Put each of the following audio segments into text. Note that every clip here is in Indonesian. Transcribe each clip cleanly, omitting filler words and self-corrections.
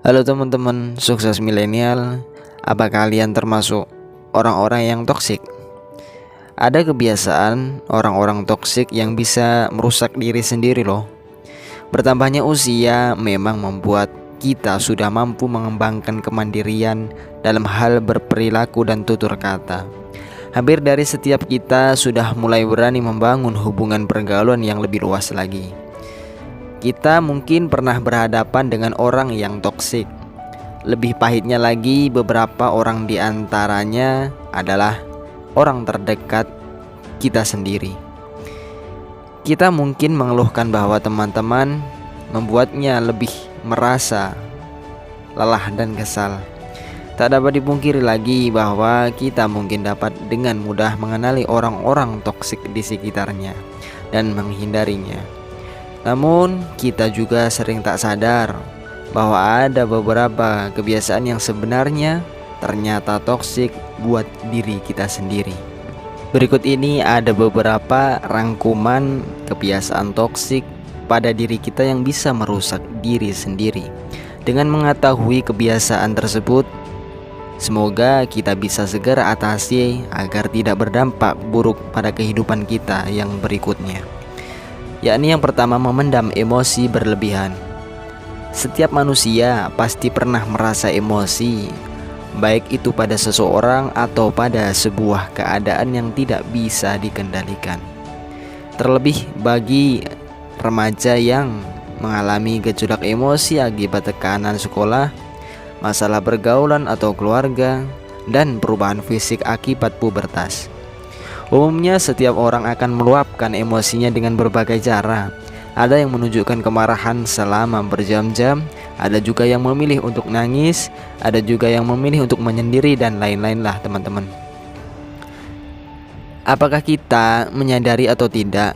Halo teman-teman sukses milenial, apa kalian termasuk orang-orang yang toksik? Ada kebiasaan orang-orang toksik yang bisa merusak diri sendiri loh. Bertambahnya usia memang membuat kita sudah mampu mengembangkan kemandirian dalam hal berperilaku dan tutur kata. Hampir dari setiap kita sudah mulai berani membangun hubungan pergaulan yang lebih luas lagi. Kita mungkin pernah berhadapan dengan orang yang toksik. Lebih pahitnya lagi, beberapa orang di antaranya adalah orang terdekat kita sendiri. Kita mungkin mengeluhkan bahwa teman-teman membuatnya lebih merasa lelah dan kesal. Tak dapat dipungkiri lagi bahwa kita mungkin dapat dengan mudah mengenali orang-orang toksik di sekitarnya dan menghindarinya. Namun, kita juga sering tak sadar bahwa ada beberapa kebiasaan yang sebenarnya ternyata toksik buat diri kita sendiri. Berikut ini ada beberapa rangkuman kebiasaan toksik pada diri kita yang bisa merusak diri sendiri. Dengan mengetahui kebiasaan tersebut, semoga kita bisa segera atasi agar tidak berdampak buruk pada kehidupan kita yang berikutnya. Yakni yang pertama, memendam emosi berlebihan. Setiap manusia pasti pernah merasa emosi, baik itu pada seseorang atau pada sebuah keadaan yang tidak bisa dikendalikan. Terlebih bagi remaja yang mengalami gejolak emosi akibat tekanan sekolah, masalah pergaulan atau keluarga, dan perubahan fisik akibat pubertas. Umumnya setiap orang akan meluapkan emosinya dengan berbagai cara. Ada yang menunjukkan kemarahan selama berjam-jam, ada juga yang memilih untuk nangis, ada juga yang memilih untuk menyendiri, dan lain-lain lah teman-teman. Apakah kita menyadari atau tidak,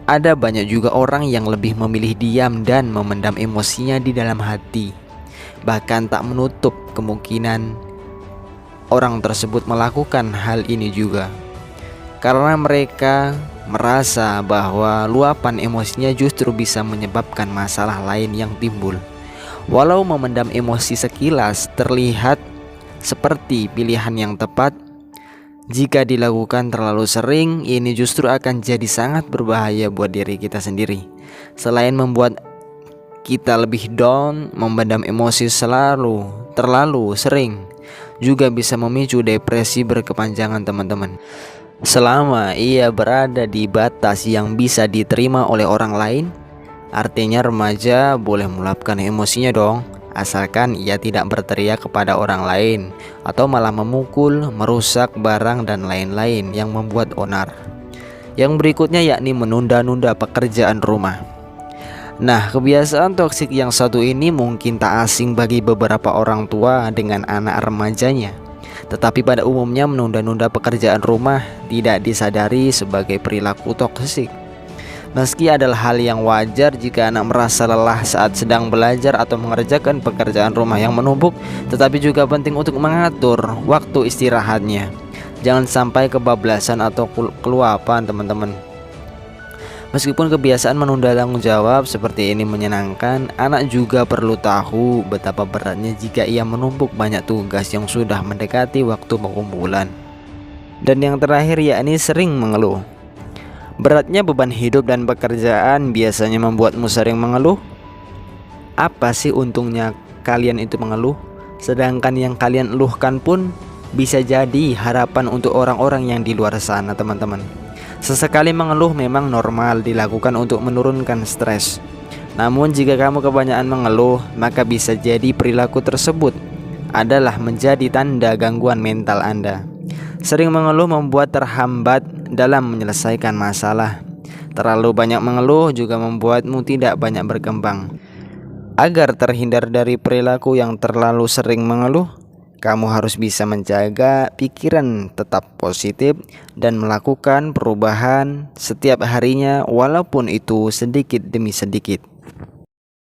ada banyak juga orang yang lebih memilih diam dan memendam emosinya di dalam hati. Bahkan tak menutup kemungkinan orang tersebut melakukan hal ini juga, karena mereka merasa bahwa luapan emosinya justru bisa menyebabkan masalah lain yang timbul. Walau memendam emosi sekilas terlihat seperti pilihan yang tepat, jika dilakukan terlalu sering, ini justru akan jadi sangat berbahaya buat diri kita sendiri. Selain membuat kita lebih down, memendam emosi terlalu sering juga bisa memicu depresi berkepanjangan teman-teman. Selama ia berada di batas yang bisa diterima oleh orang lain, artinya remaja boleh meluapkan emosinya dong, asalkan ia tidak berteriak kepada orang lain atau malah memukul, merusak barang dan lain-lain yang membuat onar. Yang berikutnya yakni menunda-nunda pekerjaan rumah. Nah, kebiasaan toksik yang satu ini mungkin tak asing bagi beberapa orang tua dengan anak remajanya. Tetapi pada umumnya menunda-nunda pekerjaan rumah tidak disadari sebagai perilaku toksik. Meski adalah hal yang wajar jika anak merasa lelah saat sedang belajar atau mengerjakan pekerjaan rumah yang menumpuk, tetapi juga penting untuk mengatur waktu istirahatnya. Jangan sampai kebablasan atau keluapan teman-teman. Meskipun kebiasaan menunda tanggung jawab seperti ini menyenangkan, anak juga perlu tahu betapa beratnya jika ia menumpuk banyak tugas yang sudah mendekati waktu pengumpulan. Dan yang terakhir yakni sering mengeluh. Beratnya beban hidup dan pekerjaan biasanya membuatmu sering mengeluh. Apa sih untungnya kalian itu mengeluh? Sedangkan yang kalian eluhkan pun bisa jadi harapan untuk orang-orang yang di luar sana teman-teman. Sesekali mengeluh memang normal dilakukan untuk menurunkan stres. Namun jika kamu kebanyakan mengeluh, maka bisa jadi perilaku tersebut adalah menjadi tanda gangguan mental Anda. Sering mengeluh membuat terhambat dalam menyelesaikan masalah. Terlalu banyak mengeluh juga membuatmu tidak banyak berkembang. Agar terhindar dari perilaku yang terlalu sering mengeluh, kamu harus bisa menjaga pikiran tetap positif dan melakukan perubahan setiap harinya, walaupun itu sedikit demi sedikit.